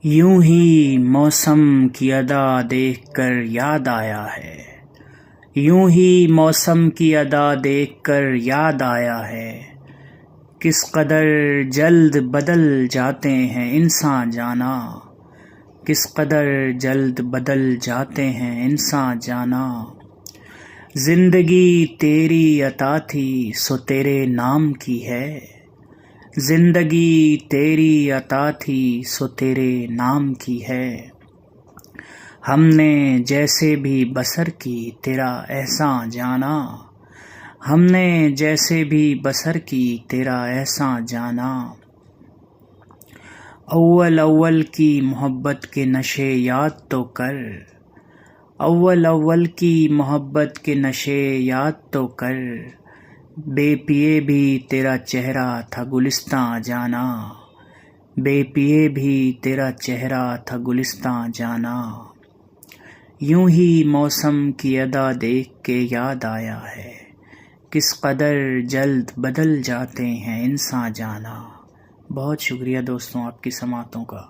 یوں ہی موسم کی ادا دیکھ کر یاد آیا ہے، یوں ہی موسم کی ادا دیکھ کر یاد آیا ہے، کس قدر جلد بدل جاتے ہیں انسان جانا، کس قدر جلد بدل جاتے ہیں انسان جانا۔ زندگی تیری عطا تھی سو تیرے نام کی ہے، زندگی تیری عطا تھی سو تیرے نام کی ہے، ہم نے جیسے بھی بسر کی تیرا احسان جانا، ہم نے جیسے بھی بسر کی تیرا احسان جانا۔ اول اول کی محبت کے نشے یاد تو کر، اول اول کی محبت کے نشے یاد تو کر، بے پیے بھی تیرا چہرہ تھا گلستان جانا، بے پیے بھی تیرا چہرہ تھا گلستان جانا۔ یوں ہی موسم کی ادا دیکھ کے یاد آیا ہے، کس قدر جلد بدل جاتے ہیں انسان جانا۔ بہت شکریہ دوستوں آپ کی سماعتوں کا۔